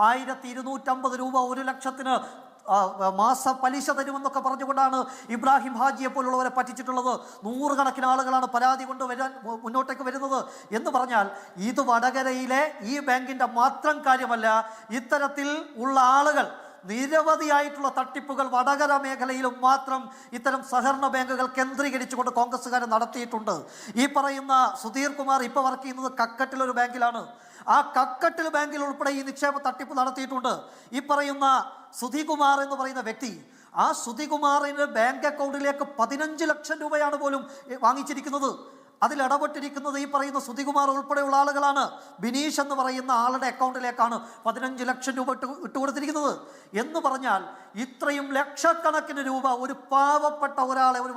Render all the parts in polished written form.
1250 രൂപ 1,00,000-ന് മാസ പലിശ തരുമെന്നൊക്കെ പറഞ്ഞുകൊണ്ടാണ് ഇബ്രാഹിം ഹാജിയെ പോലുള്ളവരെ പറ്റിച്ചിട്ടുള്ളത്. നൂറുകണക്കിന് ആളുകളാണ് പരാതി കൊണ്ട് മുന്നോട്ടേക്ക് വരുന്നത്. എന്ന് പറഞ്ഞാൽ ഇത് വടകരയിലെ ഈ ബാങ്കിൻ്റെ മാത്രം കാര്യമല്ല. ഇത്തരത്തിൽ ഉള്ള ആളുകൾ നിരവധിയായിട്ടുള്ള തട്ടിപ്പുകൾ വടകര മേഖലയിലും മാത്രം ഇത്തരം സഹകരണ ബാങ്കുകൾ കേന്ദ്രീകരിച്ചുകൊണ്ട് കോൺഗ്രസ്സുകാർ നടത്തിയിട്ടുണ്ട്. ഈ പറയുന്ന സുധീർ കുമാർ ഇപ്പോൾ വർക്ക് ചെയ്യുന്നത് കക്കട്ടിലൊരു ബാങ്കിലാണ്. ആ കക്കട്ടിൽ ബാങ്കിൽ ഉൾപ്പെടെ ഈ നിക്ഷേപ തട്ടിപ്പ് നടത്തിയിട്ടുണ്ട്. ഈ പറയുന്ന സുധികുമാർ എന്ന് പറയുന്ന വ്യക്തി, ആ സുധികുമാറിൻ്റെ ബാങ്ക് അക്കൗണ്ടിലേക്ക് 15 ലക്ഷം രൂപയാണ് പോലും വാങ്ങിച്ചിരിക്കുന്നത്. അതിലിടപെട്ടിരിക്കുന്നത് ഈ പറയുന്ന സുധികുമാർ ഉൾപ്പെടെയുള്ള ആളുകളാണ്. ബിനീഷ് എന്ന് പറയുന്ന ആളുടെ അക്കൗണ്ടിലേക്കാണ് 15 ലക്ഷം രൂപ ഇട്ടുകൊടുത്തിരിക്കുന്നത്. എന്ന് പറഞ്ഞാൽ ഇത്രയും ലക്ഷക്കണക്കിന് രൂപ ഒരു പാവപ്പെട്ട ഒരാളെ, ഒരു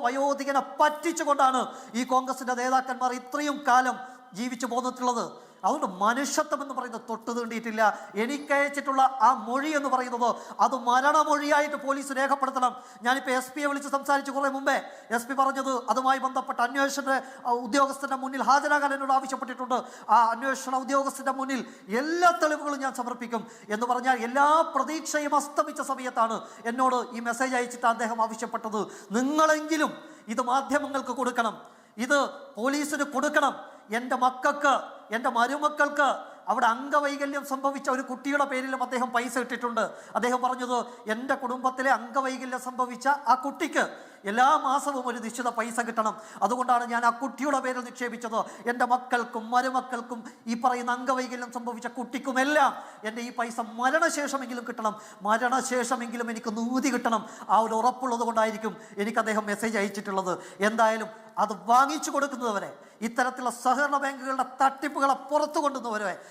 വയോധികനെ പറ്റിച്ചുകൊണ്ടാണ് ഈ കോൺഗ്രസിൻ്റെ നേതാക്കന്മാർ ഇത്രയും കാലം ജീവിച്ചു പോന്നിട്ടുള്ളത്. അതുകൊണ്ട് മനുഷ്യത്വം എന്ന് പറയുന്നത് തൊട്ട് തീണ്ടിയിട്ടില്ല. എനിക്കയച്ചിട്ടുള്ള ആ മൊഴി എന്ന് പറയുന്നത് അത് മരണമൊഴിയായിട്ട് പോലീസ് രേഖപ്പെടുത്തണം. ഞാനിപ്പോൾ SP വിളിച്ച് സംസാരിച്ച് കുറേ മുമ്പേ SP പറഞ്ഞത് അതുമായി ബന്ധപ്പെട്ട അന്വേഷണ ഉദ്യോഗസ്ഥൻ്റെ മുന്നിൽ ഹാജരാകാൻ എന്നോട് ആവശ്യപ്പെട്ടിട്ടുണ്ട്. ആ അന്വേഷണ ഉദ്യോഗസ്ഥൻ്റെ മുന്നിൽ എല്ലാ തെളിവുകളും ഞാൻ സമർപ്പിക്കും എന്ന് പറഞ്ഞാൽ എല്ലാ പ്രതീക്ഷയും അസ്തമിച്ച സമയത്താണ് എന്നോട് ഈ മെസ്സേജ് അയച്ചിട്ട് അദ്ദേഹം ആവശ്യപ്പെട്ടത്. നിങ്ങളെങ്കിലും ഇത് മാധ്യമങ്ങൾക്ക് കൊടുക്കണം, ഇത് പോലീസിന് കൊടുക്കണം. എൻ്റെ മക്കൾക്ക്, എൻ്റെ മരുമക്കൾക്ക് അവിടെ അംഗവൈകല്യം സംഭവിച്ച ഒരു കുട്ടിയുടെ പേരിലും അദ്ദേഹം പൈസ ഇട്ടിട്ടുണ്ട്. അദ്ദേഹം പറഞ്ഞത് എൻ്റെ കുടുംബത്തിലെ അംഗവൈകല്യം സംഭവിച്ച ആ കുട്ടിക്ക് എല്ലാ മാസവും ഒരു നിശ്ചിത പൈസ കിട്ടണം. അതുകൊണ്ടാണ് ഞാൻ ആ കുട്ടിയുടെ പേരിൽ നിക്ഷേപിച്ചത്. എൻ്റെ മക്കൾക്കും മരുമക്കൾക്കും ഈ പറയുന്ന അംഗവൈകല്യം സംഭവിച്ച കുട്ടിക്കുമെല്ലാം എൻ്റെ ഈ പൈസ മരണശേഷമെങ്കിലും കിട്ടണം, മരണശേഷമെങ്കിലും എനിക്ക് നീതി കിട്ടണം. ആ ഒരു ഉറപ്പുള്ളത് കൊണ്ടായിരിക്കും എനിക്ക് അദ്ദേഹം മെസ്സേജ് അയച്ചിട്ടുള്ളത്. എന്തായാലും അത് വാങ്ങിച്ചു കൊടുക്കുന്നവരെ, ഇത്തരത്തിലുള്ള സഹകരണ ബാങ്കുകളുടെ തട്ടിപ്പുകളെ പുറത്തു കൊണ്ടുവന്നവരെ